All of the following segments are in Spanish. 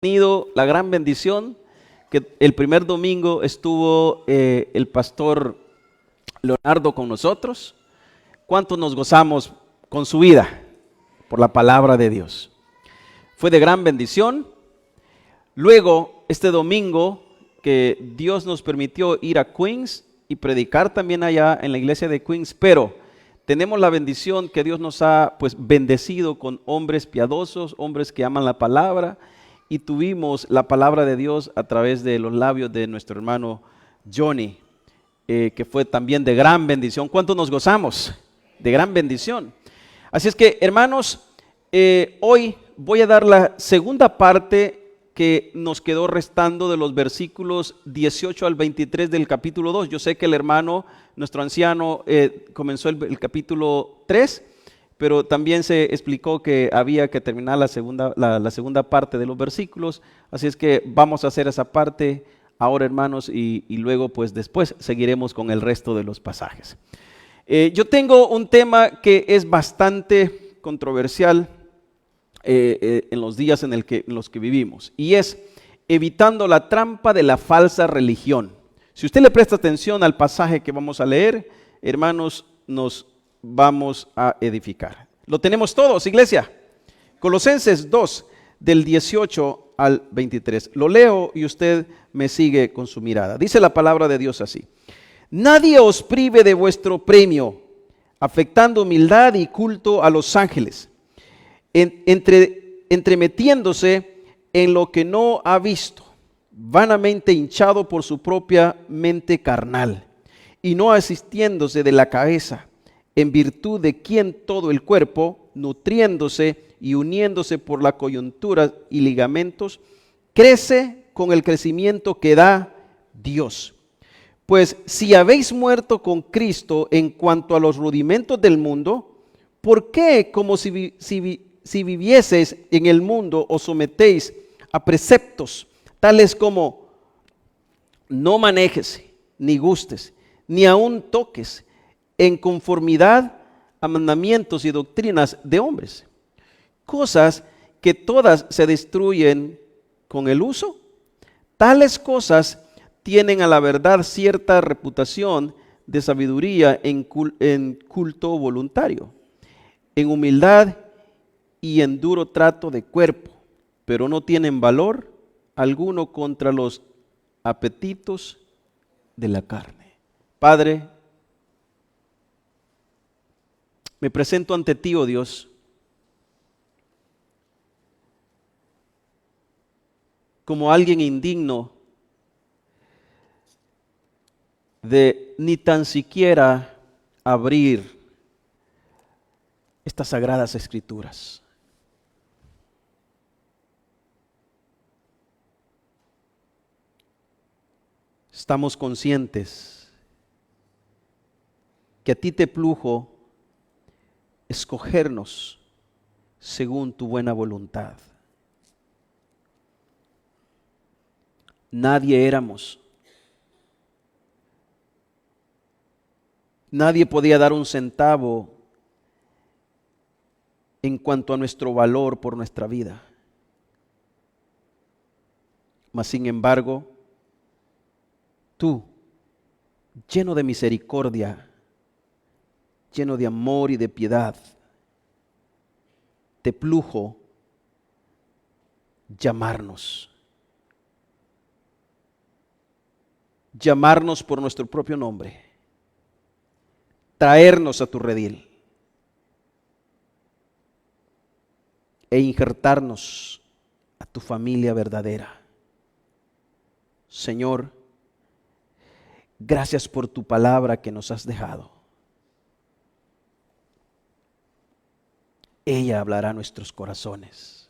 Tenido la gran bendición que el primer domingo estuvo el pastor Leonardo con nosotros. ¿Cuántos nos gozamos con su vida por la palabra de Dios? Fue de gran bendición. Luego, este domingo que Dios nos permitió ir a Queens y predicar también allá en la iglesia de Queens, pero tenemos la bendición que Dios nos ha bendecido con hombres piadosos, hombres que aman la palabra. Y tuvimos la palabra de Dios a través de los labios de nuestro hermano Johnny, que fue también de gran bendición. ¿Cuánto nos gozamos? De gran bendición. Así es que, hermanos, hoy voy a dar la segunda parte que nos quedó restando de los versículos 18 al 23 del capítulo 2. Yo sé que el hermano, nuestro anciano, comenzó el capítulo 3. Pero también se explicó que había que terminar la segunda parte de los versículos. Así es que vamos a hacer esa parte ahora, hermanos, y luego pues después seguiremos con el resto de los pasajes. Yo tengo un tema que es bastante controversial en los días en los que vivimos, y es evitando la trampa de la falsa religión. Si usted le presta atención al pasaje que vamos a leer, hermanos, nos vamos a edificar. Lo tenemos todos, iglesia. Colosenses 2, del 18 al 23. Lo leo y usted me sigue con su mirada. Dice la palabra de Dios así: nadie os prive de vuestro premio, afectando humildad y culto a los ángeles, entremetiéndose en lo que no ha visto, vanamente hinchado por su propia mente carnal, y no asistiéndose de la cabeza, en virtud de quien todo el cuerpo, nutriéndose y uniéndose por la coyuntura y ligamentos, crece con el crecimiento que da Dios. Pues si habéis muerto con Cristo en cuanto a los rudimentos del mundo, ¿por qué, como si vivieseis en el mundo, os sometéis a preceptos tales como no manejes, ni gustes, ni aun toques, en conformidad a mandamientos y doctrinas de hombres? Cosas que todas se destruyen con el uso. Tales cosas tienen a la verdad cierta reputación de sabiduría en culto voluntario, en humildad y en duro trato de cuerpo, pero no tienen valor alguno contra los apetitos de la carne. Padre, me presento ante ti, oh Dios, como alguien indigno de ni tan siquiera abrir estas sagradas escrituras. Estamos conscientes que a ti te plujo escogernos según tu buena voluntad. Nadie éramos. Nadie podía dar un centavo en cuanto a nuestro valor por nuestra vida. Mas sin embargo, tú, lleno de misericordia, lleno de amor y de piedad, te plujo llamarnos por nuestro propio nombre, traernos a tu redil e injertarnos a tu familia verdadera. Señor, gracias por tu palabra que nos has dejado. Ella hablará a nuestros corazones.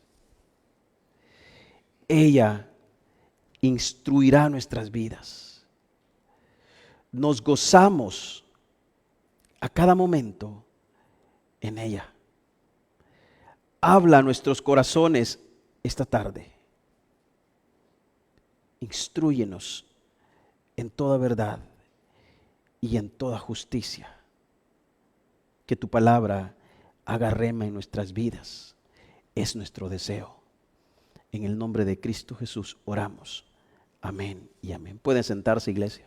Ella instruirá nuestras vidas. Nos gozamos a cada momento en ella. Habla a nuestros corazones esta tarde. Instrúyenos en toda verdad y en toda justicia. Que tu palabra haga rema en nuestras vidas. Es nuestro deseo. En el nombre de Cristo Jesús oramos. Amén y amén. Pueden sentarse, iglesia.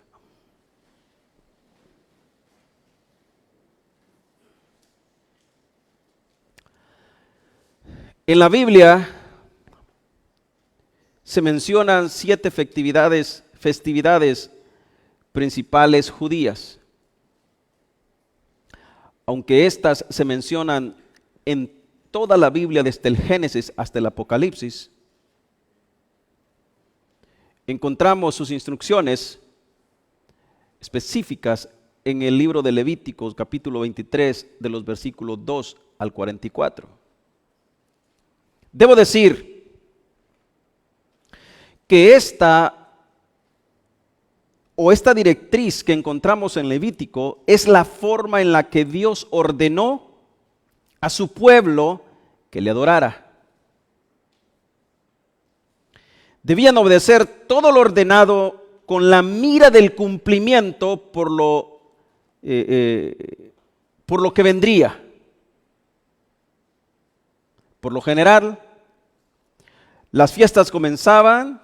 En la Biblia se mencionan 7 festividades principales judías. Aunque estas se mencionan en toda la Biblia desde el Génesis hasta el Apocalipsis, encontramos sus instrucciones específicas en el libro de Levíticos, capítulo 23, de los versículos 2 al 44. Debo decir que esta directriz que encontramos en Levítico es la forma en la que Dios ordenó a su pueblo que le adorara. Debían obedecer todo lo ordenado con la mira del cumplimiento por lo que vendría. Por lo general, las fiestas comenzaban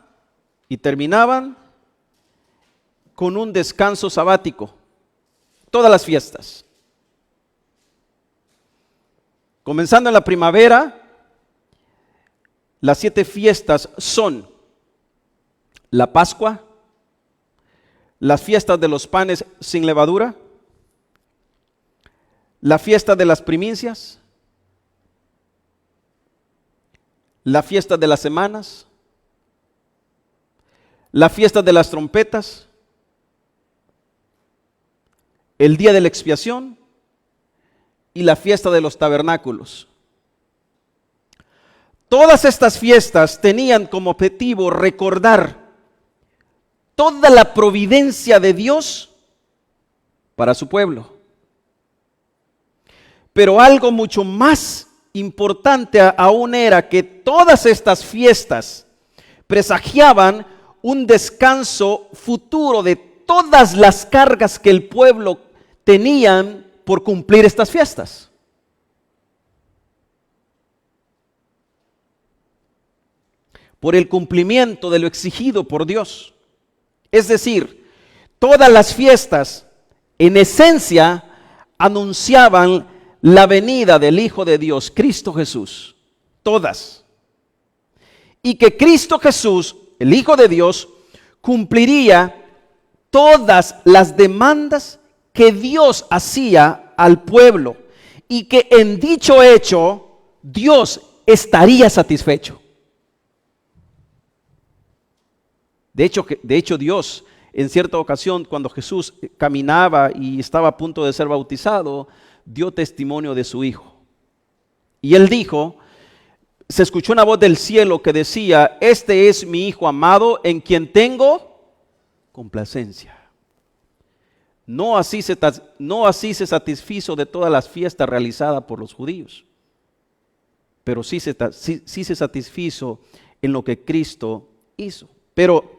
y terminaban con un descanso sabático. Todas las fiestas. Comenzando en la primavera, las 7 fiestas son la Pascua, las fiestas de los panes sin levadura, la fiesta de las primicias, la fiesta de las semanas, la fiesta de las trompetas, el día de la expiación y la fiesta de los tabernáculos. Todas estas fiestas tenían como objetivo recordar toda la providencia de Dios para su pueblo. Pero algo mucho más importante aún era que todas estas fiestas presagiaban un descanso futuro de todas las cargas que el pueblo tenían por cumplir estas fiestas. Por el cumplimiento de lo exigido por Dios. Es decir, todas las fiestas en esencia anunciaban la venida del Hijo de Dios, Cristo Jesús. Todas. Y que Cristo Jesús, el Hijo de Dios, cumpliría todas las demandas que Dios hacía al pueblo. Y que en dicho hecho, Dios estaría satisfecho. De hecho, Dios, en cierta ocasión, cuando Jesús caminaba y estaba a punto de ser bautizado, dio testimonio de su Hijo. Y Él dijo, se escuchó una voz del cielo que decía, este es mi Hijo amado en quien tengo complacencia. No así se satisfizo de todas las fiestas realizadas por los judíos, pero sí se satisfizo en lo que Cristo hizo. Pero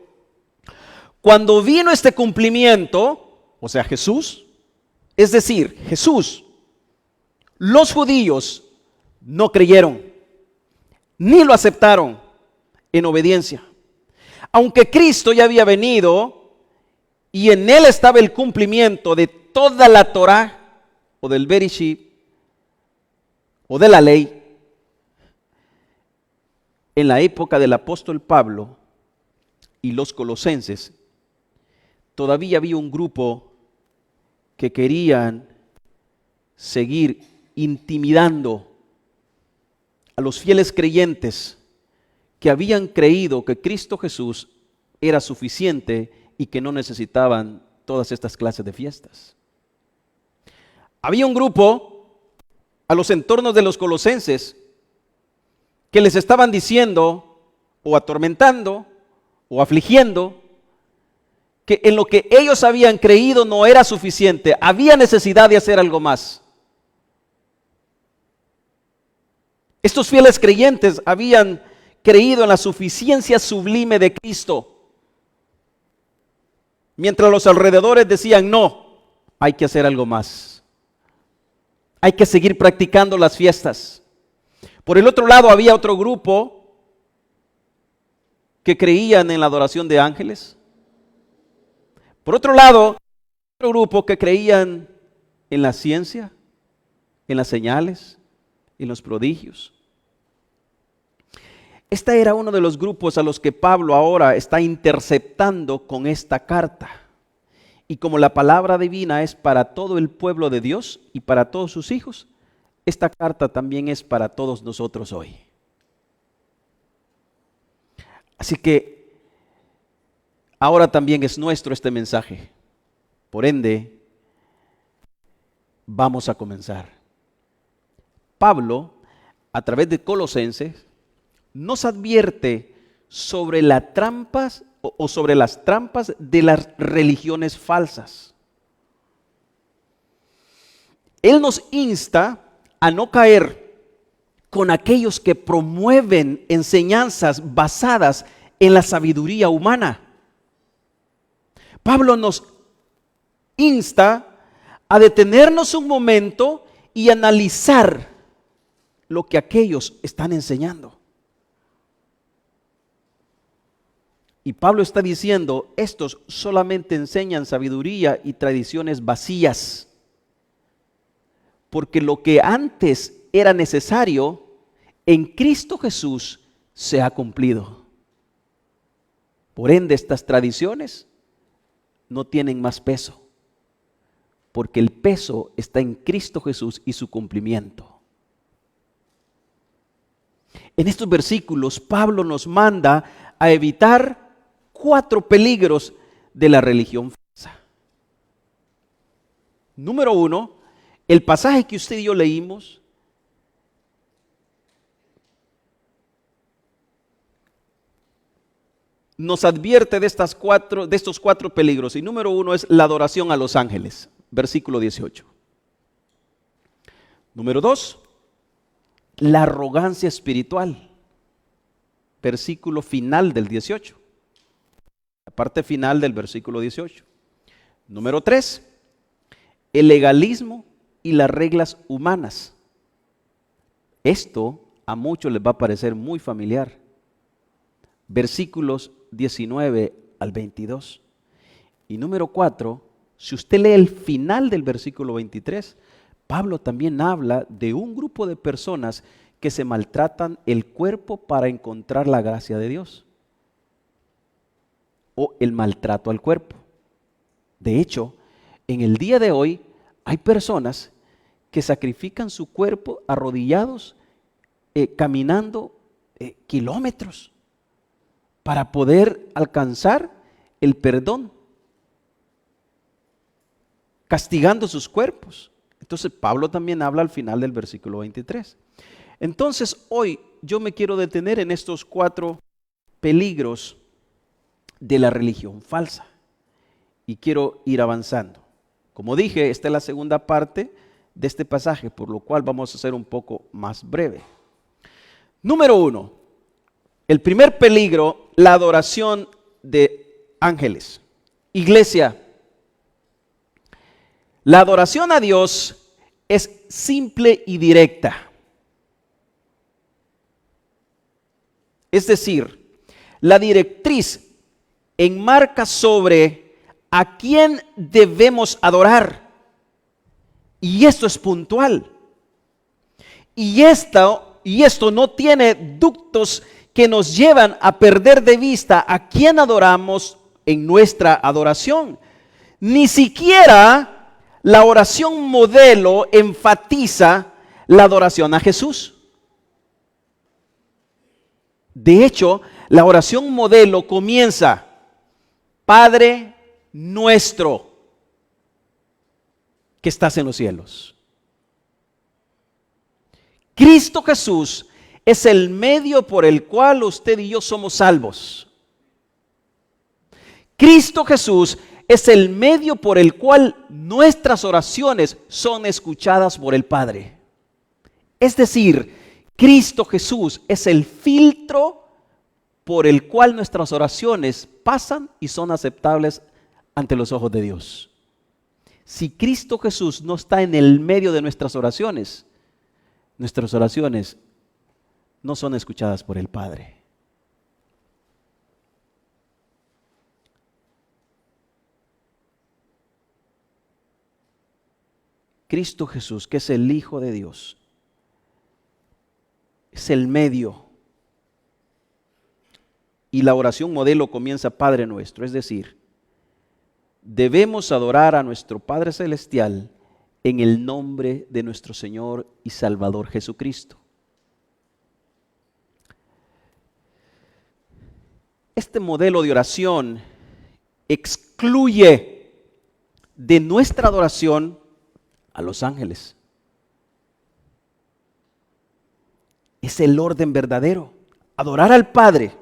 cuando vino este cumplimiento, o sea Jesús, es decir, Jesús, los judíos no creyeron, ni lo aceptaron en obediencia. Aunque Cristo ya había venido y en él estaba el cumplimiento de toda la Torá o del Bereshit o de la ley, en la época del apóstol Pablo y los colosenses, todavía había un grupo que querían seguir intimidando a los fieles creyentes que habían creído que Cristo Jesús era suficiente y que no necesitaban todas estas clases de fiestas. Había un grupo a los entornos de los colosenses que les estaban diciendo o atormentando o afligiendo que en lo que ellos habían creído no era suficiente, había necesidad de hacer algo más. Estos fieles creyentes habían creído en la suficiencia sublime de Cristo, mientras los alrededores decían, no, hay que hacer algo más. Hay que seguir practicando las fiestas. Por el otro lado había otro grupo que creían en la adoración de ángeles. Por otro lado, otro grupo que creían en la ciencia, en las señales, en los prodigios. Este era uno de los grupos a los que Pablo ahora está interceptando con esta carta. Y como la palabra divina es para todo el pueblo de Dios y para todos sus hijos, esta carta también es para todos nosotros hoy. Así que ahora también es nuestro este mensaje. Por ende, vamos a comenzar. Pablo, a través de Colosenses, nos advierte sobre las trampas o sobre las trampas de las religiones falsas. Él nos insta a no caer con aquellos que promueven enseñanzas basadas en la sabiduría humana. Pablo nos insta a detenernos un momento y analizar lo que aquellos están enseñando. Y Pablo está diciendo, estos solamente enseñan sabiduría y tradiciones vacías, porque lo que antes era necesario en Cristo Jesús se ha cumplido. Por ende, estas tradiciones no tienen más peso, porque el peso está en Cristo Jesús y su cumplimiento. En estos versículos, Pablo nos manda a evitar 4 peligros de la religión falsa. Número 1, el pasaje que usted y yo leímos nos advierte de estos 4 peligros. Y número 1 es la adoración a los ángeles, versículo 18. Número 2, la arrogancia espiritual, versículo final del 18. La parte final del versículo 18. Número 3, el legalismo y las reglas humanas. Esto a muchos les va a parecer muy familiar. Versículos 19 al 22. Y número 4, si usted lee el final del versículo 23, Pablo también habla de un grupo de personas que se maltratan el cuerpo para encontrar la gracia de Dios. O el maltrato al cuerpo. De hecho, en el día de hoy hay personas que sacrifican su cuerpo arrodillados, caminando kilómetros para poder alcanzar el perdón, castigando sus cuerpos. Entonces Pablo también habla al final del versículo 23. Entonces hoy yo me quiero detener en estos 4 peligros de la religión falsa y quiero ir avanzando. Como dije, esta es la segunda parte de este pasaje, por lo cual vamos a ser un poco más breve. Número 1, el primer peligro, la adoración de ángeles. Iglesia, la adoración a Dios es simple y directa. Es decir, la directriz enmarca sobre a quién debemos adorar. Y esto es puntual. Y esto no tiene ductos que nos llevan a perder de vista a quién adoramos en nuestra adoración. Ni siquiera la oración modelo enfatiza la adoración a Jesús. De hecho, la oración modelo comienza: Padre nuestro que estás en los cielos. Cristo Jesús es el medio por el cual usted y yo somos salvos. Cristo Jesús es el medio por el cual nuestras oraciones son escuchadas por el Padre. Es decir, Cristo Jesús es el filtro por el cual nuestras oraciones pasan y son aceptables ante los ojos de Dios. Si Cristo Jesús no está en el medio de nuestras oraciones no son escuchadas por el Padre. Cristo Jesús, que es el Hijo de Dios, es el medio. Y la oración modelo comienza Padre nuestro, es decir, debemos adorar a nuestro Padre Celestial en el nombre de nuestro Señor y Salvador Jesucristo. Este modelo de oración excluye de nuestra adoración a los ángeles. Es el orden verdadero, adorar al Padre.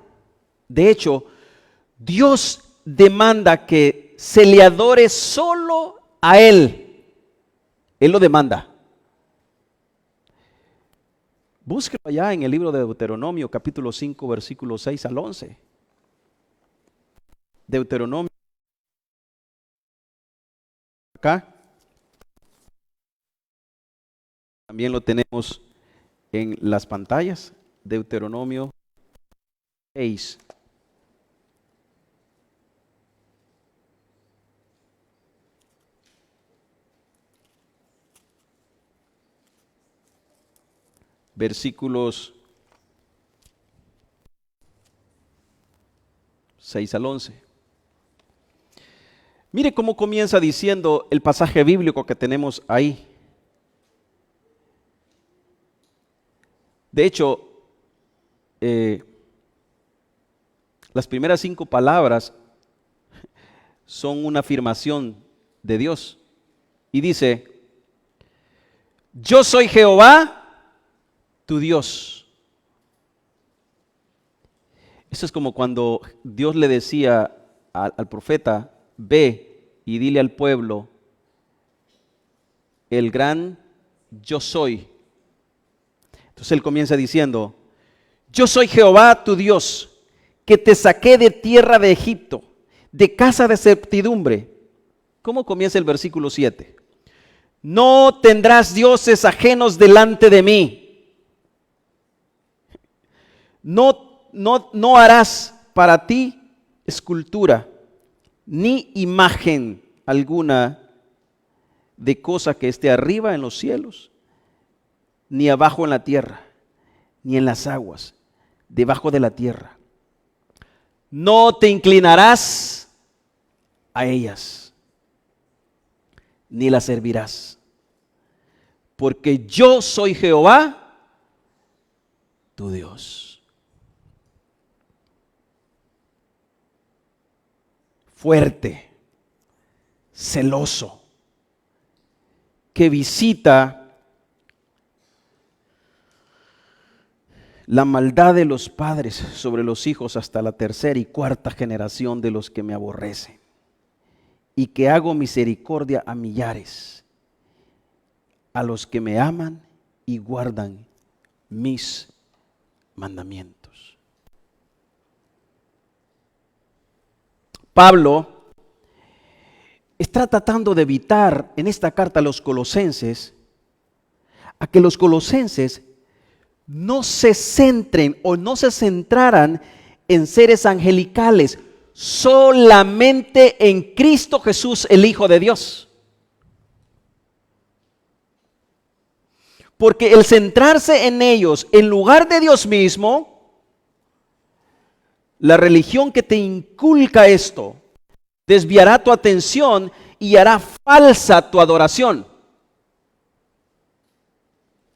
De hecho, Dios demanda que se le adore solo a Él. Él lo demanda. Búsquelo allá en el libro de Deuteronomio, capítulo 5, versículos 6 al 11. Deuteronomio. Acá. También lo tenemos en las pantallas. Deuteronomio 6. Versículos 6 al 11. Mire cómo comienza diciendo el pasaje bíblico que tenemos ahí. De hecho, las primeras 5 palabras son una afirmación de Dios. Y dice, yo soy Jehová, tu Dios. Eso es como cuando Dios le decía al profeta, ve y dile al pueblo, el gran yo soy. Entonces él comienza diciendo, yo soy Jehová tu Dios, que te saqué de tierra de Egipto, de casa de servidumbre. ¿Cómo comienza el versículo 7? No tendrás dioses ajenos delante de mí. No harás para ti escultura, ni imagen alguna de cosa que esté arriba en los cielos, ni abajo en la tierra, ni en las aguas, debajo de la tierra. No te inclinarás a ellas, ni las servirás, porque yo soy Jehová, tu Dios. Fuerte, celoso, que visita la maldad de los padres sobre los hijos hasta la tercera y cuarta generación de los que me aborrecen, y que hago misericordia a millares, a los que me aman y guardan mis mandamientos. Pablo está tratando de evitar en esta carta a los colosenses a que los colosenses no se centren o no se centraran en seres angelicales, solamente en Cristo Jesús, el Hijo de Dios. Porque el centrarse en ellos en lugar de Dios mismo, la religión que te inculca esto, desviará tu atención y hará falsa tu adoración.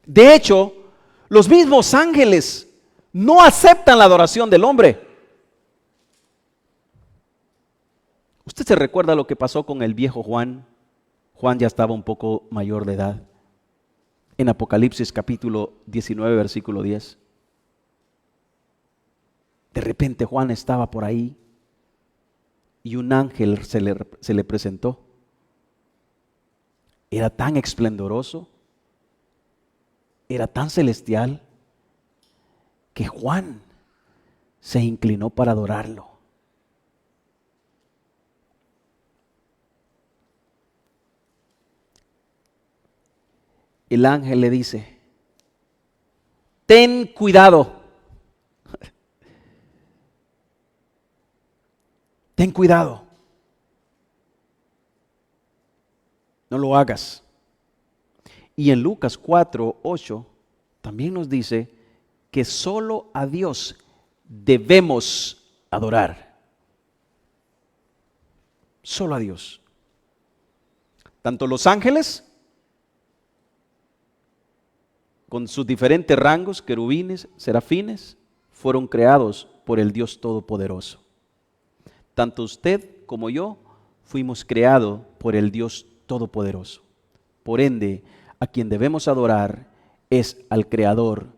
De hecho, los mismos ángeles no aceptan la adoración del hombre. ¿Usted se recuerda lo que pasó con el viejo Juan? Juan ya estaba un poco mayor de edad. En Apocalipsis capítulo 19, versículo 10. De repente Juan estaba por ahí y un ángel se le presentó. Era tan esplendoroso, era tan celestial, que Juan se inclinó para adorarlo. El ángel le dice, ten cuidado. Ten cuidado. No lo hagas. Y en Lucas 4:8 también nos dice que solo a Dios debemos adorar. Solo a Dios. Tanto los ángeles, con sus diferentes rangos, querubines, serafines, fueron creados por el Dios Todopoderoso. Tanto usted como yo fuimos creados por el Dios Todopoderoso. Por ende, a quien debemos adorar es al Creador,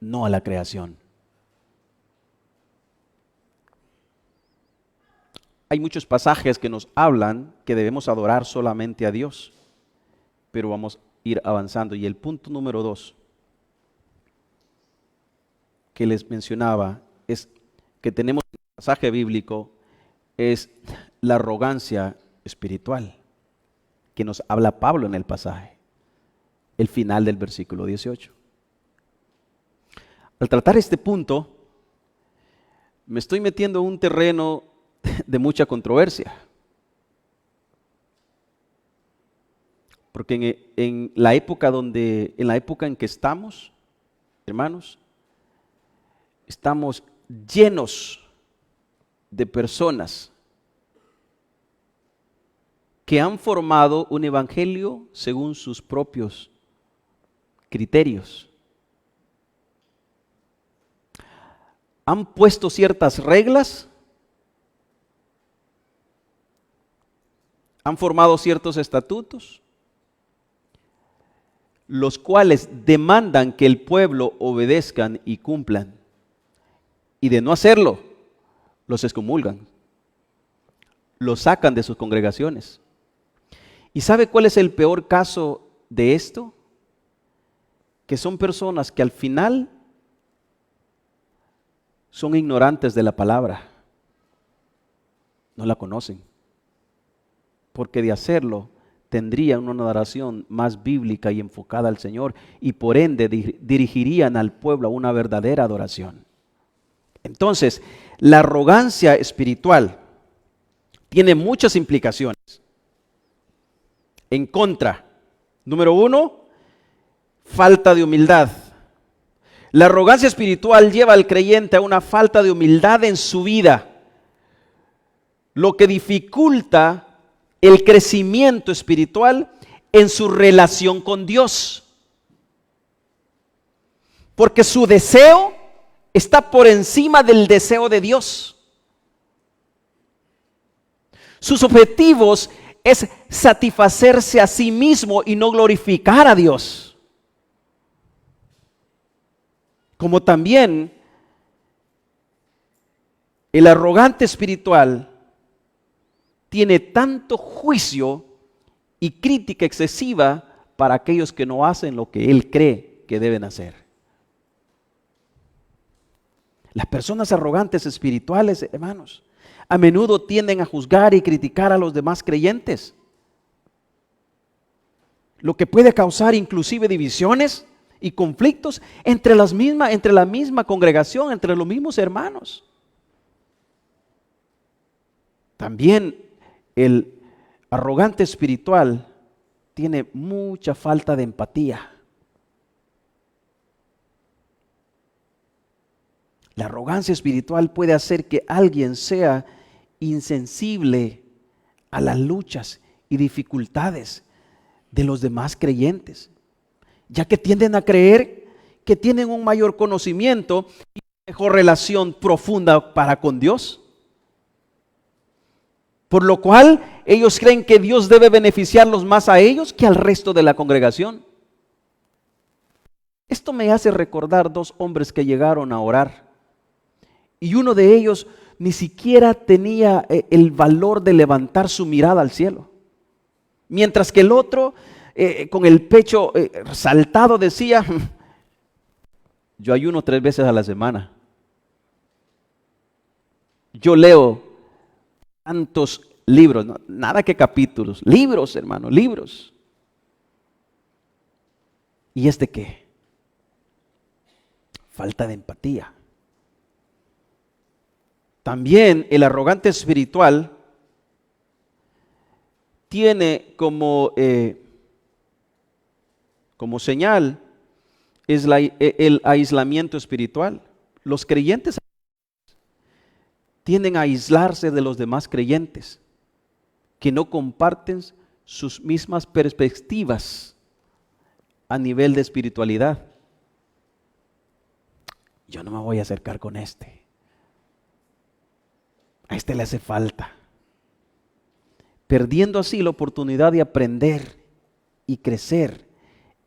no a la creación. Hay muchos pasajes que nos hablan que debemos adorar solamente a Dios, pero vamos a ir avanzando. Y el punto número 2 que les mencionaba es que tenemos en el pasaje bíblico es la arrogancia espiritual que nos habla Pablo en el pasaje, el final del versículo 18. Al tratar este punto, me estoy metiendo en un terreno de mucha controversia. Porque en la época en que estamos, hermanos, estamos llenos de personas que han formado un evangelio según sus propios criterios. Han puesto ciertas reglas, han formado ciertos estatutos, los cuales demandan que el pueblo obedezcan y cumplan. Y de no hacerlo, los excomulgan, los sacan de sus congregaciones. ¿Y sabe cuál es el peor caso de esto? Que son personas que al final son ignorantes de la palabra, no la conocen, porque de hacerlo tendrían una adoración más bíblica y enfocada al Señor y por ende dirigirían al pueblo a una verdadera adoración. Entonces, la arrogancia espiritual tiene muchas implicaciones. En contra, número 1, falta de humildad. La arrogancia espiritual lleva al creyente a una falta de humildad en su vida, lo que dificulta el crecimiento espiritual en su relación con Dios. Porque su deseo está por encima del deseo de Dios. Sus objetivos es satisfacerse a sí mismo y no glorificar a Dios. Como también el arrogante espiritual tiene tanto juicio y crítica excesiva para aquellos que no hacen lo que él cree que deben hacer. Las personas arrogantes espirituales, hermanos, a menudo tienden a juzgar y criticar a los demás creyentes, lo que puede causar inclusive divisiones y conflictos entre la misma congregación, entre los mismos hermanos. También el arrogante espiritual tiene mucha falta de empatía. La arrogancia espiritual puede hacer que alguien sea insensible a las luchas y dificultades de los demás creyentes, ya que tienden a creer que tienen un mayor conocimiento y mejor relación profunda para con Dios. Por lo cual ellos creen que Dios debe beneficiarlos más a ellos que al resto de la congregación. Esto me hace recordar 2 hombres que llegaron a orar. Y uno de ellos ni siquiera tenía el valor de levantar su mirada al cielo. Mientras que el otro, con el pecho saltado, decía: yo ayuno 3 veces a la semana. Yo leo tantos libros, no, nada que capítulos, libros, hermano, libros. ¿Y este qué? Falta de empatía. También el arrogante espiritual tiene como Como señal es el aislamiento espiritual. Los creyentes tienden a aislarse de los demás creyentes que no comparten sus mismas perspectivas a nivel de espiritualidad. Yo no me voy a acercar con este. A este le hace falta. Perdiendo así la oportunidad de aprender y crecer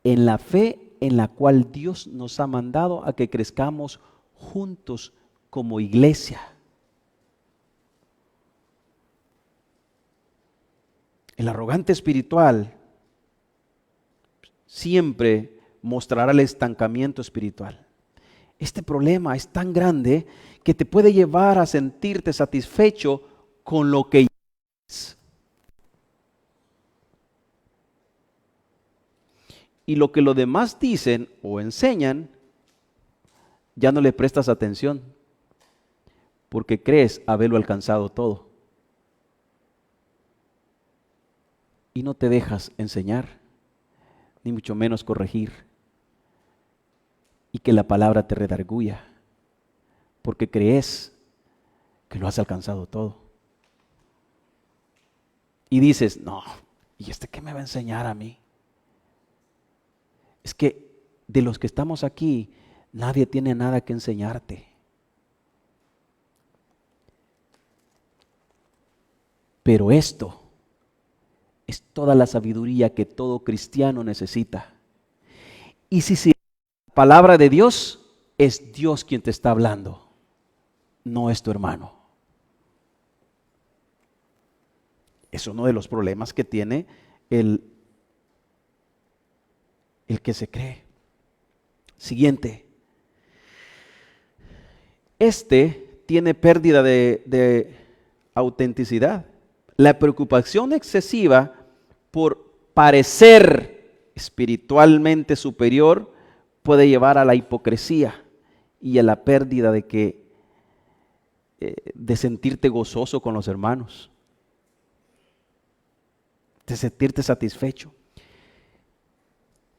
en la fe en la cual Dios nos ha mandado a que crezcamos juntos como iglesia. El arrogante espiritual siempre mostrará el estancamiento espiritual. Este problema es tan grande que te puede llevar a sentirte satisfecho con lo que es. Y lo que los demás dicen o enseñan, ya no le prestas atención, porque crees haberlo alcanzado todo. Y no te dejas enseñar, ni mucho menos corregir. Y que la palabra te redarguya, porque crees que lo has alcanzado todo. Y dices, no, ¿y este qué me va a enseñar a mí? Es que de los que estamos aquí, nadie tiene nada que enseñarte. Pero esto es toda la sabiduría que todo cristiano necesita. Y si la palabra de Dios, es Dios quien te está hablando, no es tu hermano. Es uno de los problemas que tiene el que se cree. Siguiente. Este tiene pérdida de autenticidad. La preocupación excesiva por parecer espiritualmente superior puede llevar a la hipocresía y a la pérdida de sentirte gozoso con los hermanos, de sentirte satisfecho.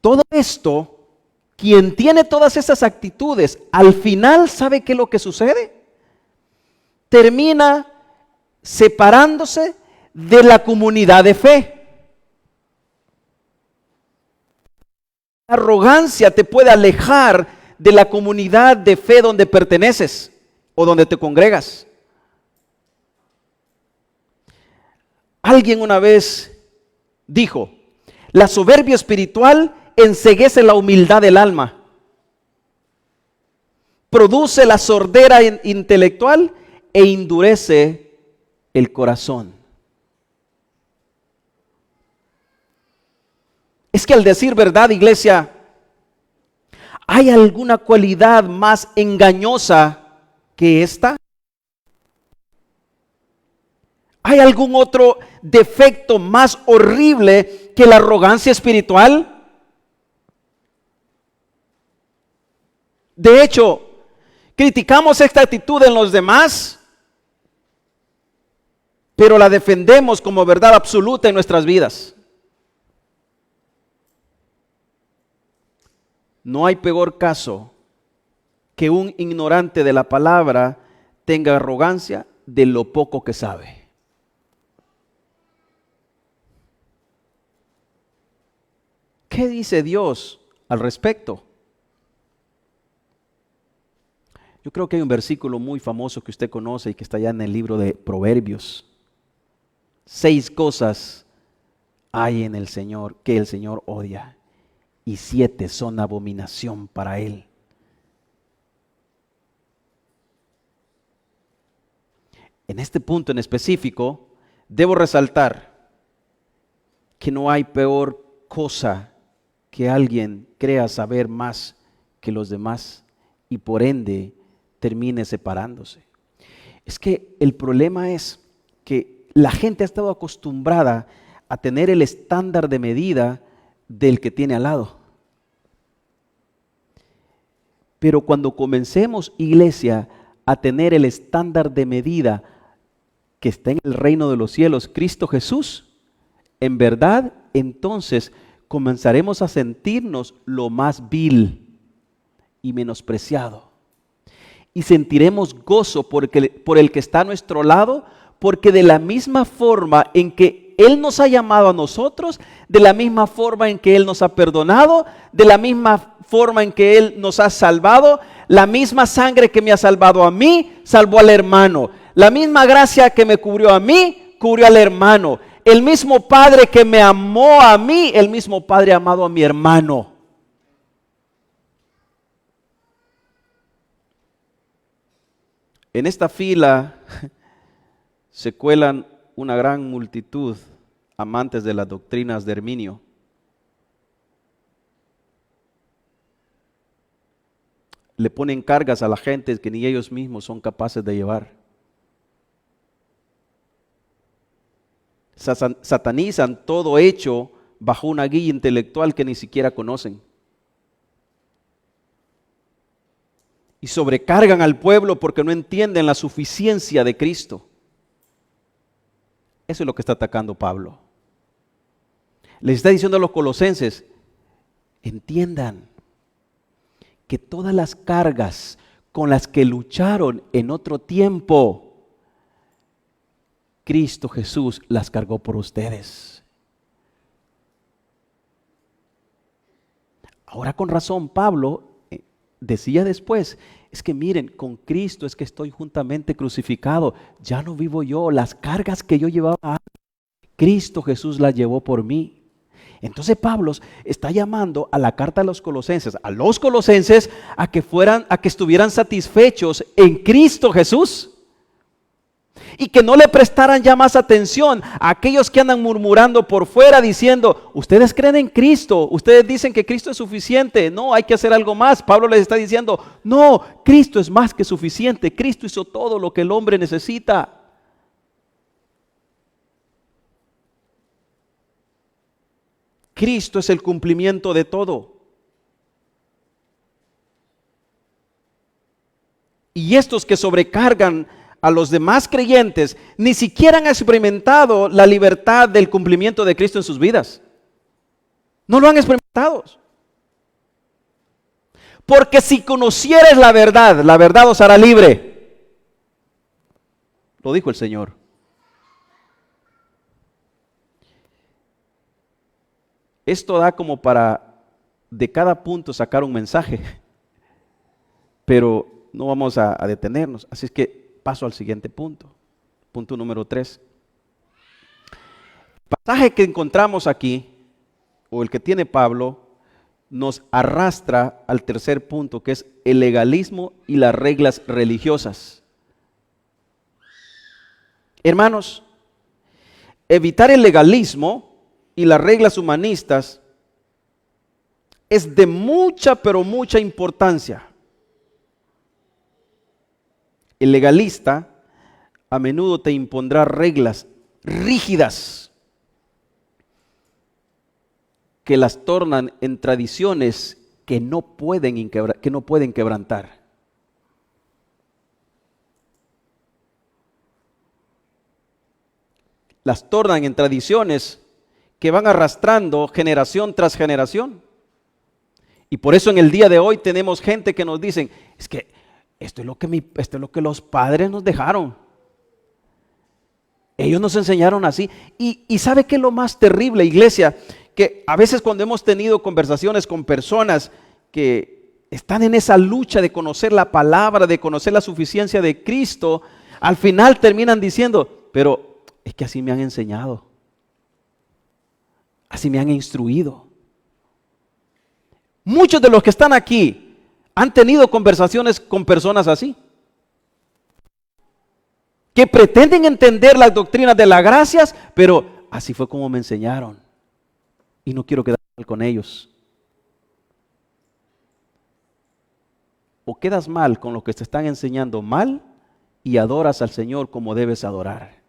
Todo esto, quien tiene todas esas actitudes, al final, ¿sabe qué es lo que sucede? Termina separándose de la comunidad de fe. La arrogancia te puede alejar de la comunidad de fe donde perteneces o donde te congregas. Alguien una vez dijo, la soberbia espiritual enceguece la humildad del alma, produce la sordera intelectual e endurece el corazón. Es que al decir verdad, iglesia, ¿hay alguna cualidad más engañosa que esta? ¿Hay algún otro defecto más horrible que la arrogancia espiritual? De hecho, criticamos esta actitud en los demás, pero la defendemos como verdad absoluta en nuestras vidas. No hay peor caso que un ignorante de la palabra tenga arrogancia de lo poco que sabe. ¿Qué dice Dios al respecto? Yo creo que hay un versículo muy famoso que usted conoce y que está ya en el libro de Proverbios. 6 cosas hay en el Señor que el Señor odia, y 7 son abominación para Él. En este punto en específico, debo resaltar que no hay peor cosa que alguien crea saber más que los demás y por ende termine separándose. Es que el problema es que la gente ha estado acostumbrada a tener el estándar de medida del que tiene al lado. Pero cuando comencemos, iglesia, a tener el estándar de medida que está en el reino de los cielos, Cristo Jesús, en verdad, entonces comenzaremos a sentirnos lo más vil y menospreciado. Y sentiremos gozo por el que está a nuestro lado, porque de la misma forma en que Él nos ha llamado a nosotros, de la misma forma en que Él nos ha perdonado, de la misma forma en que Él nos ha salvado, la misma sangre que me ha salvado a mí, salvó al hermano. La misma gracia que me cubrió a mí, cubrió al hermano. El mismo Padre que me amó a mí, el mismo Padre ha amado a mi hermano. En esta fila se cuelan una gran multitud amantes de las doctrinas de Herminio. Le ponen cargas a la gente que ni ellos mismos son capaces de llevar. Satanizan todo hecho bajo una guía intelectual que ni siquiera conocen. Y sobrecargan al pueblo porque no entienden la suficiencia de Cristo. Eso es lo que está atacando Pablo. Les está diciendo a los colosenses, entiendan que todas las cargas con las que lucharon en otro tiempo, Cristo Jesús las cargó por ustedes. Ahora con razón Pablo decía después, es que miren, con Cristo es que estoy juntamente crucificado. Ya no vivo yo, las cargas que yo llevaba, Cristo Jesús las llevó por mí. Entonces Pablo está llamando a la carta a los colosenses, a que estuvieran satisfechos en Cristo Jesús. Y que no le prestaran ya más atención a aquellos que andan murmurando por fuera diciendo, ustedes creen en Cristo, ustedes dicen que Cristo es suficiente, no, hay que hacer algo más. Pablo les está diciendo, no, Cristo es más que suficiente, Cristo hizo todo lo que el hombre necesita. Cristo es el cumplimiento de todo. Y estos que sobrecargan a los demás creyentes ni siquiera han experimentado la libertad del cumplimiento de Cristo en sus vidas. No lo han experimentado. Porque si conocieres la verdad os hará libre. Lo dijo el Señor. Esto da como para de cada punto sacar un mensaje, pero no vamos a detenernos. Así es que paso al siguiente punto. Punto número 3. El pasaje que encontramos aquí, o el que tiene Pablo, nos arrastra al tercer punto, que es el legalismo y las reglas religiosas. Hermanos, evitar el legalismo y las reglas humanistas es de mucha, pero mucha importancia. El legalista a menudo te impondrá reglas rígidas que las tornan en tradiciones que no pueden quebrantar. Las tornan en tradiciones que van arrastrando generación tras generación. Y por eso en el día de hoy tenemos gente que nos dicen, es que esto es lo que los padres nos dejaron. Ellos nos enseñaron así. Y ¿sabe qué es lo más terrible, iglesia? Que a veces cuando hemos tenido conversaciones con personas que están en esa lucha de conocer la palabra, de conocer la suficiencia de Cristo, al final terminan diciendo, pero es que así me han enseñado. Así me han instruido. Muchos de los que están aquí han tenido conversaciones con personas así, que pretenden entender las doctrinas de las gracias, pero así fue como me enseñaron y no quiero quedar mal con ellos. O quedas mal con lo que te están enseñando mal y adoras al Señor como debes adorar.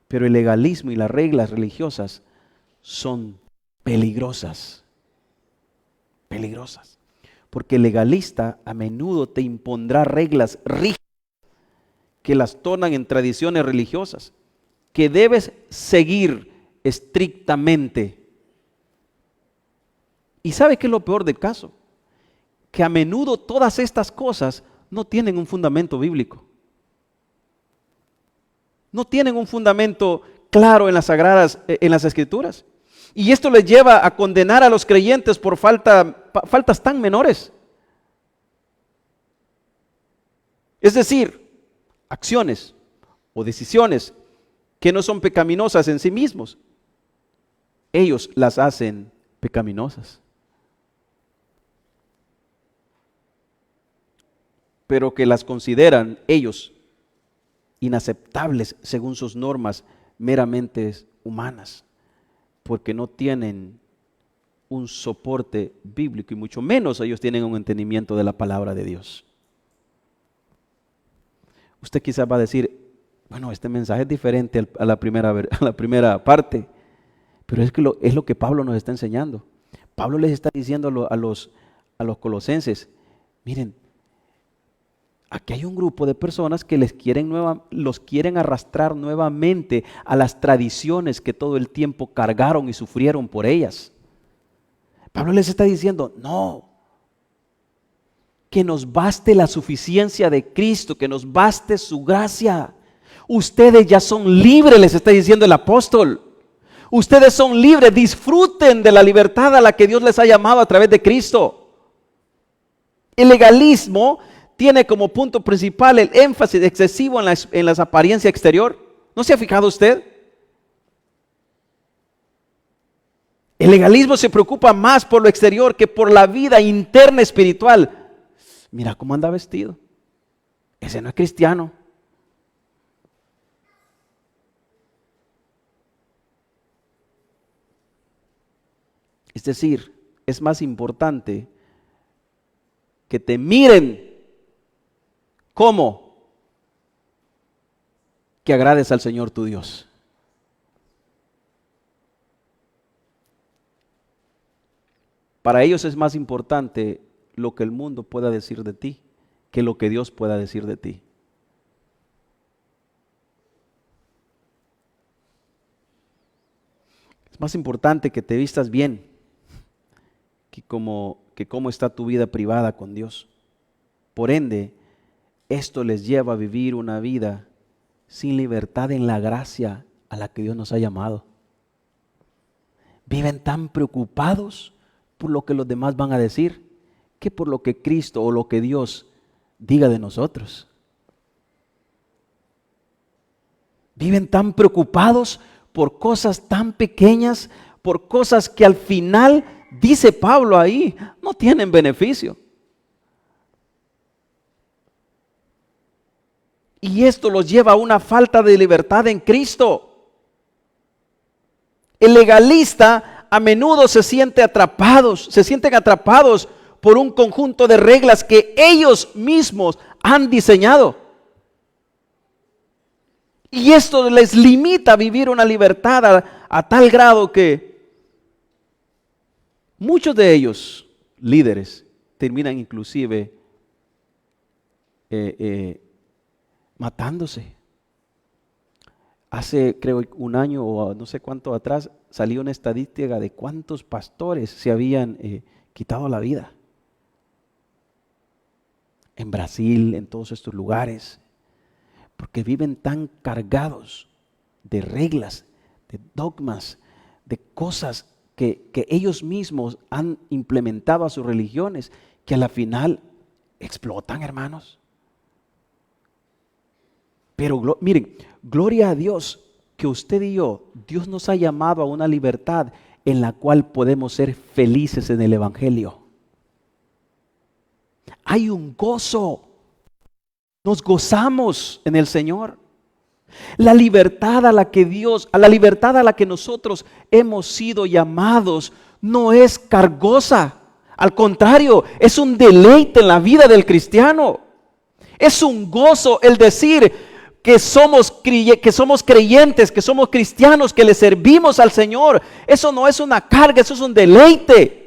Pero el legalismo y las reglas religiosas son peligrosas. Peligrosas. Porque el legalista a menudo te impondrá reglas rígidas que las tornan en tradiciones religiosas que debes seguir estrictamente. ¿Y sabe qué es lo peor del caso? Que a menudo todas estas cosas no tienen un fundamento bíblico. No tienen un fundamento claro en las Escrituras. Y esto les lleva a condenar a los creyentes por faltas tan menores. Es decir, acciones o decisiones que no son pecaminosas en sí mismos. Ellos las hacen pecaminosas. Pero que las consideran ellos inaceptables según sus normas meramente humanas, porque no tienen un soporte bíblico y mucho menos ellos tienen un entendimiento de la palabra de Dios. Usted quizás va a decir, bueno, este mensaje es diferente a la primera parte, pero es lo que Pablo nos está enseñando. Pablo les está diciendo a los colosenses, miren, aquí hay un grupo de personas que los quieren arrastrar nuevamente a las tradiciones que todo el tiempo cargaron y sufrieron por ellas. Pablo les está diciendo, no, que nos baste la suficiencia de Cristo, que nos baste su gracia. Ustedes ya son libres, les está diciendo el apóstol. Ustedes son libres, disfruten de la libertad a la que Dios les ha llamado a través de Cristo. El legalismo tiene como punto principal el énfasis excesivo en la apariencia exterior. ¿No se ha fijado usted? El legalismo se preocupa más por lo exterior que por la vida interna espiritual. Mira cómo anda vestido. Ese no es cristiano. Es decir, es más importante que te miren ¿cómo? Que agrades al Señor tu Dios. Para ellos es más importante lo que el mundo pueda decir de ti que lo que Dios pueda decir de ti. Es más importante que te vistas bien que cómo está tu vida privada con Dios. Por ende, esto les lleva a vivir una vida sin libertad en la gracia a la que Dios nos ha llamado. Viven tan preocupados por lo que los demás van a decir que por lo que Cristo o lo que Dios diga de nosotros. Viven tan preocupados por cosas tan pequeñas, por cosas que al final, dice Pablo ahí, no tienen beneficio. Y esto los lleva a una falta de libertad en Cristo. El legalista a menudo se sienten atrapados por un conjunto de reglas que ellos mismos han diseñado. Y esto les limita a vivir una libertad a tal grado que muchos de ellos, líderes, terminan inclusive matándose. Hace creo un año o no sé cuánto atrás salió una estadística de cuántos pastores se habían quitado la vida. En Brasil, en todos estos lugares, porque viven tan cargados de reglas, de dogmas, de cosas que ellos mismos han implementado a sus religiones, que a la final explotan, hermanos. Pero miren, gloria a Dios que usted y yo, Dios nos ha llamado a una libertad en la cual podemos ser felices en el Evangelio. Hay un gozo, nos gozamos en el Señor. La libertad a la que nosotros hemos sido llamados no es cargosa, al contrario, es un deleite en la vida del cristiano. Es un gozo el decir que somos creyentes, que somos cristianos, que le servimos al Señor. Eso no es una carga, eso es un deleite.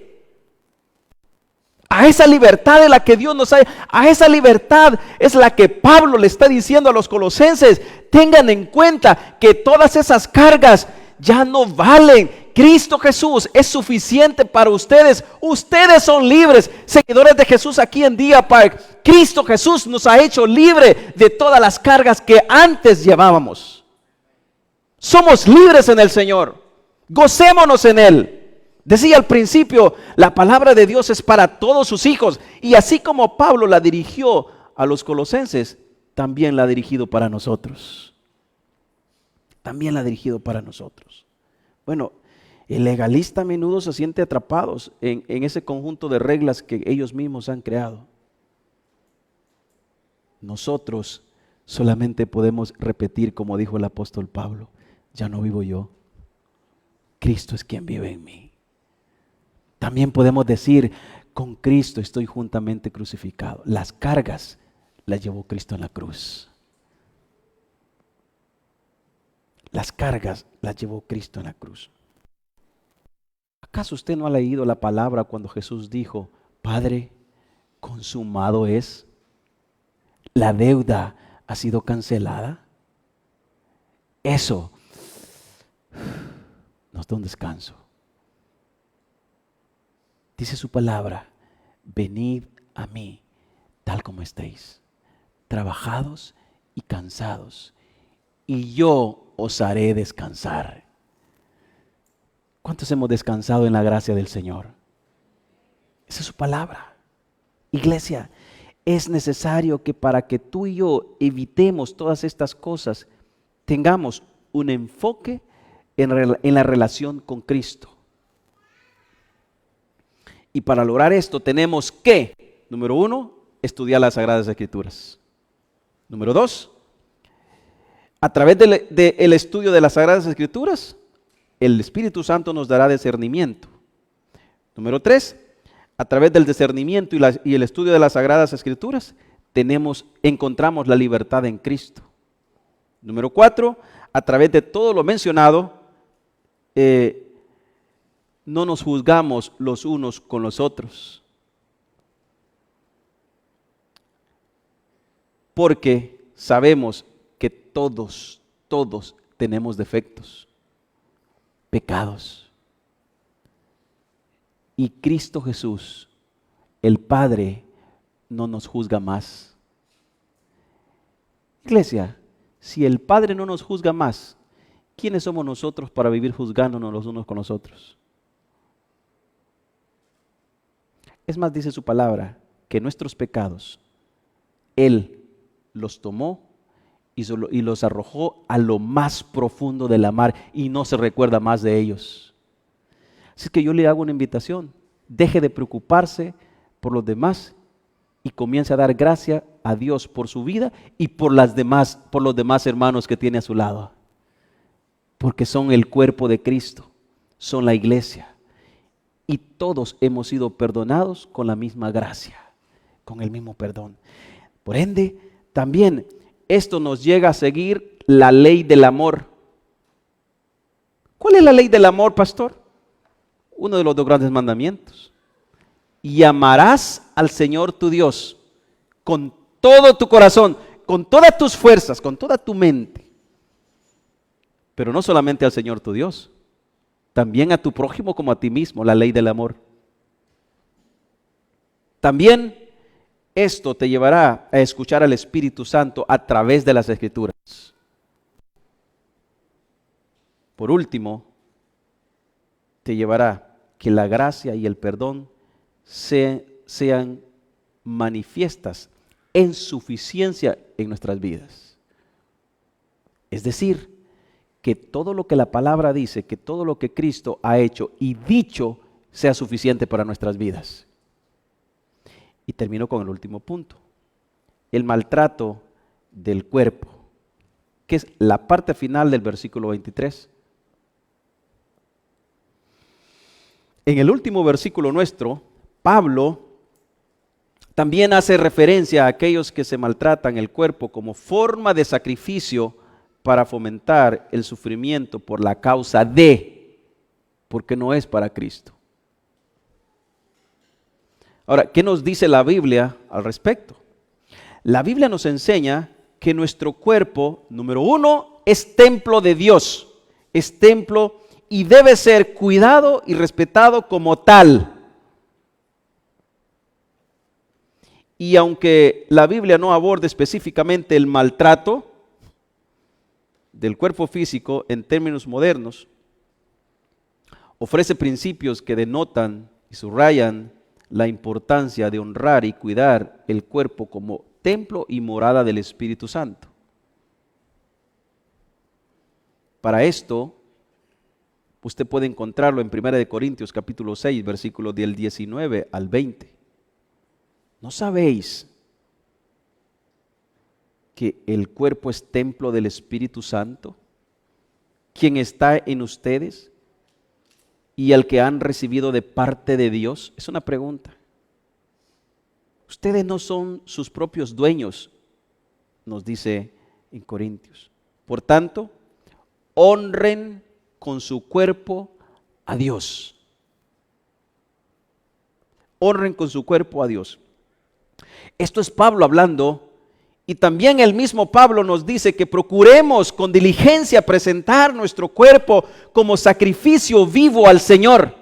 A esa libertad de la que Dios nos ha, a esa libertad es la que Pablo le está diciendo a los colosenses. Tengan en cuenta que todas esas cargas ya no valen. Cristo Jesús es suficiente para ustedes. Ustedes son libres, seguidores de Jesús aquí en Deer Park. Cristo Jesús nos ha hecho libre de todas las cargas que antes llevábamos. Somos libres en el Señor. Gocémonos en Él. Decía al principio, la palabra de Dios es para todos sus hijos. Y así como Pablo la dirigió a los colosenses, también la ha dirigido para nosotros. También la ha dirigido para nosotros. Bueno, el legalista a menudo se siente atrapados en ese conjunto de reglas que ellos mismos han creado. Nosotros solamente podemos repetir, como dijo el apóstol Pablo: ya no vivo yo, Cristo es quien vive en mí. También podemos decir: con Cristo estoy juntamente crucificado. Las cargas las llevó Cristo en la cruz. Las cargas las llevó Cristo en la cruz. ¿Acaso usted no ha leído la palabra cuando Jesús dijo: Padre, consumado es? La deuda ha sido cancelada. Eso nos da un descanso. Dice su palabra: venid a mí tal como estéis, trabajados y cansados, y yo os haré descansar. ¿Cuántos hemos descansado en la gracia del Señor? Esa es su palabra. Iglesia, es necesario que para que tú y yo evitemos todas estas cosas, tengamos un enfoque en la relación con Cristo. Y para lograr esto tenemos que, número 1, estudiar las Sagradas Escrituras. Número 2, a través del estudio de las Sagradas Escrituras, el Espíritu Santo nos dará discernimiento. Número 3, a través del discernimiento y el estudio de las Sagradas Escrituras, encontramos la libertad en Cristo. Número 4, a través de todo lo mencionado, no nos juzgamos los unos con los otros. Porque sabemos que todos tenemos defectos, pecados. Y Cristo Jesús, el Padre, no nos juzga más. Iglesia, si el Padre no nos juzga más, ¿quiénes somos nosotros para vivir juzgándonos los unos con los otros? Es más, dice su palabra, que nuestros pecados, Él los tomó y los arrojó a lo más profundo de la mar y no se recuerda más de ellos. Así que yo le hago una invitación: deje de preocuparse por los demás y comience a dar gracia a Dios por su vida y por los demás hermanos que tiene a su lado. Porque son el cuerpo de Cristo, son la iglesia. Y todos hemos sido perdonados con la misma gracia, con el mismo perdón. Por ende, también esto nos llega a seguir la ley del amor. ¿Cuál es la ley del amor, pastor? Uno de los 2 grandes mandamientos. Y amarás al Señor tu Dios con todo tu corazón, con todas tus fuerzas, con toda tu mente. Pero no solamente al Señor tu Dios, también a tu prójimo como a ti mismo, la ley del amor. También esto te llevará a escuchar al Espíritu Santo a través de las Escrituras. Por último, te llevará que la gracia y el perdón sean manifiestas en suficiencia en nuestras vidas. Es decir, que todo lo que la palabra dice, que todo lo que Cristo ha hecho y dicho sea suficiente para nuestras vidas. Y termino con el último punto: el maltrato del cuerpo, que es la parte final del versículo 23. En el último versículo nuestro, Pablo también hace referencia a aquellos que se maltratan el cuerpo como forma de sacrificio para fomentar el sufrimiento por la causa porque no es para Cristo. Ahora, ¿qué nos dice la Biblia al respecto? La Biblia nos enseña que nuestro cuerpo, número 1, es templo de Dios, es templo y debe ser cuidado y respetado como tal. Y aunque la Biblia no aborda específicamente el maltrato del cuerpo físico en términos modernos, ofrece principios que denotan y subrayan la importancia de honrar y cuidar el cuerpo como templo y morada del Espíritu Santo. Para esto, usted puede encontrarlo en 1 Corintios capítulo 6, versículos del 19 al 20. ¿No sabéis que el cuerpo es templo del Espíritu Santo, quien está en ustedes y al que han recibido de parte de Dios? Es una pregunta. Ustedes no son sus propios dueños, nos dice en Corintios. Por tanto, honren con su cuerpo a Dios. Honren con su cuerpo a Dios. Esto es Pablo hablando, y también el mismo Pablo nos dice que procuremos con diligencia presentar nuestro cuerpo como sacrificio vivo al Señor.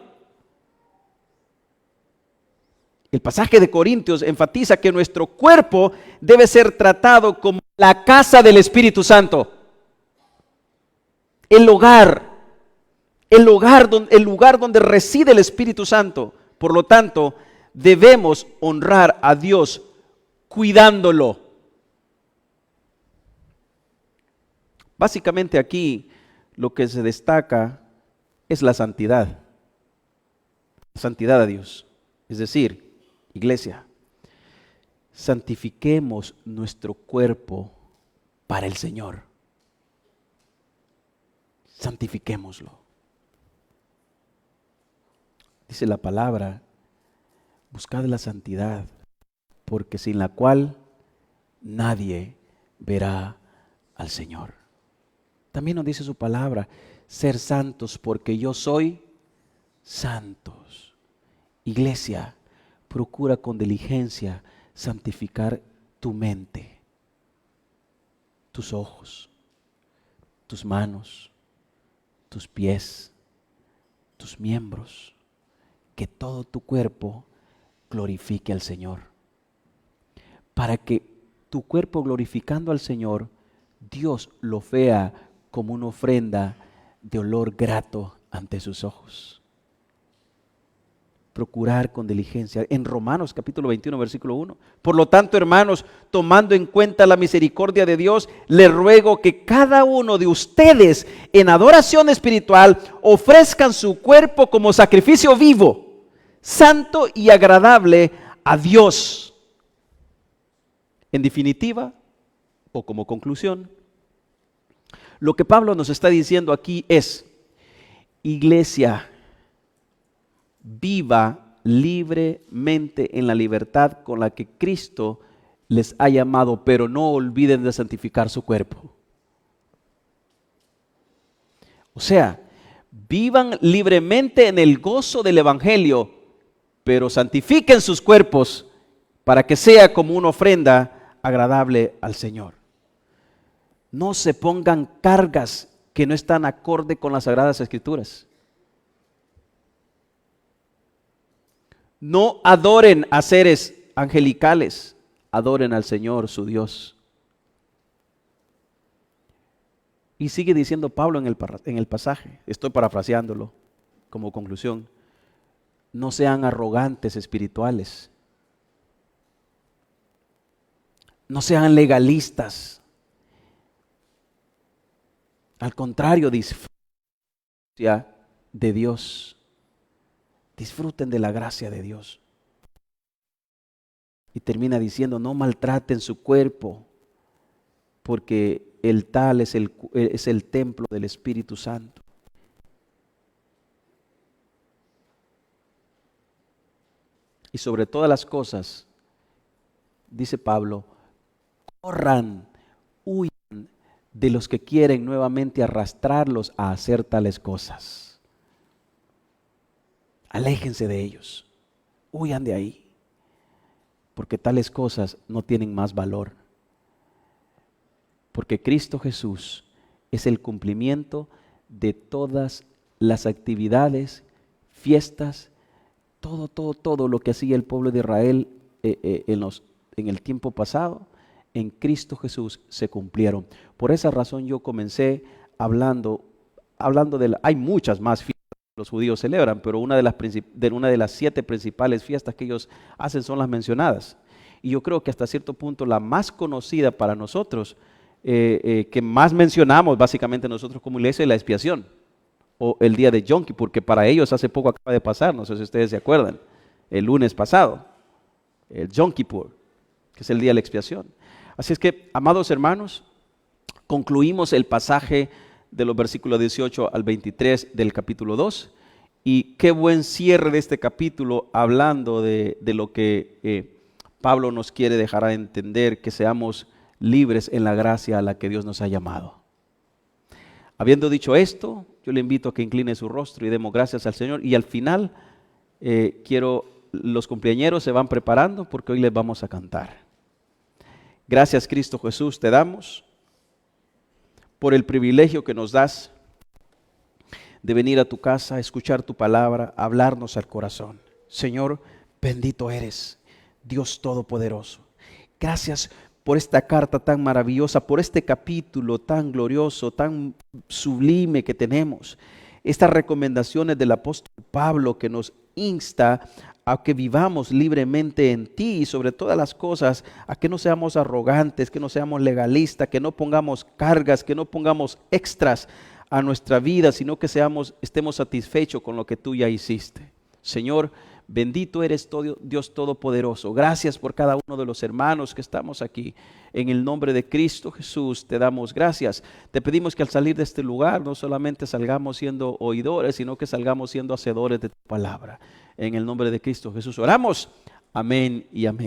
El pasaje de Corintios enfatiza que nuestro cuerpo debe ser tratado como la casa del Espíritu Santo. El lugar donde reside el Espíritu Santo. Por lo tanto, debemos honrar a Dios cuidándolo. Básicamente aquí lo que se destaca es la santidad. La santidad a Dios. Es decir, iglesia, santifiquemos nuestro cuerpo para el Señor. Santifiquémoslo. Dice la palabra, buscad la santidad, porque sin la cual nadie verá al Señor. También nos dice su palabra, ser santos porque yo soy santos. Iglesia, procura con diligencia santificar tu mente, tus ojos, tus manos, tus pies, tus miembros, que todo tu cuerpo glorifique al Señor. Para que tu cuerpo glorificando al Señor, Dios lo vea como una ofrenda de olor grato ante sus ojos. Procurar con diligencia. En Romanos capítulo 21, versículo 1. Por lo tanto, hermanos, tomando en cuenta la misericordia de Dios, les ruego que cada uno de ustedes en adoración espiritual ofrezcan su cuerpo como sacrificio vivo, santo y agradable a Dios. En definitiva, o como conclusión, lo que Pablo nos está diciendo aquí es, iglesia, viva libremente en la libertad con la que Cristo les ha llamado, pero no olviden de santificar su cuerpo. O sea, vivan libremente en el gozo del Evangelio, pero santifiquen sus cuerpos para que sea como una ofrenda agradable al Señor. No se pongan cargas que no están acorde con las Sagradas Escrituras. No adoren a seres angelicales, adoren al Señor su Dios. Y sigue diciendo Pablo en el pasaje, estoy parafraseándolo como conclusión, no sean arrogantes espirituales, no sean legalistas. Al contrario, disfruten de Dios. Disfruten de la gracia de Dios. Y termina diciendo, no maltraten su cuerpo, porque el tal es el templo del Espíritu Santo. Y sobre todas las cosas, dice Pablo, corran, huyan de los que quieren nuevamente arrastrarlos a hacer tales cosas. Aléjense de ellos, huyan de ahí, porque tales cosas no tienen más valor. Porque Cristo Jesús es el cumplimiento de todas las actividades, fiestas, todo lo que hacía el pueblo de Israel en el tiempo pasado, en Cristo Jesús se cumplieron. Por esa razón yo comencé hablando hay muchas más fiestas que los judíos celebran, pero una de las 7 principales fiestas que ellos hacen son las mencionadas. Y yo creo que hasta cierto punto la más conocida para nosotros, que más mencionamos básicamente nosotros como iglesia, es la expiación, o el día de Yom Kippur, porque para ellos hace poco acaba de pasar, no sé si ustedes se acuerdan, el lunes pasado, el Yom Kippur, que es el día de la expiación. Así es que, amados hermanos, concluimos el pasaje de los versículos 18 al 23 del capítulo 2, y qué buen cierre de este capítulo hablando de lo que Pablo nos quiere dejar a entender, que seamos libres en la gracia a la que Dios nos ha llamado. Habiendo dicho esto, yo le invito a que incline su rostro y demos gracias al Señor. Y al final, los cumpleañeros se van preparando porque hoy les vamos a cantar. Gracias, Cristo Jesús, te damos por el privilegio que nos das de venir a tu casa, escuchar tu palabra, hablarnos al corazón. Señor, bendito eres, Dios Todopoderoso. Gracias por esta carta tan maravillosa, por este capítulo tan glorioso, tan sublime que tenemos. Estas recomendaciones del apóstol Pablo que nos insta a que vivamos libremente en ti y sobre todas las cosas, a que no seamos arrogantes, que no seamos legalistas, que no pongamos cargas, que no pongamos extras a nuestra vida, sino que estemos satisfechos con lo que tú ya hiciste. Señor, bendito eres Dios Todopoderoso. Gracias por cada uno de los hermanos que estamos aquí. En el nombre de Cristo Jesús te damos gracias. Te pedimos que al salir de este lugar no solamente salgamos siendo oidores, sino que salgamos siendo hacedores de tu palabra. En el nombre de Cristo Jesús oramos. Amén y amén.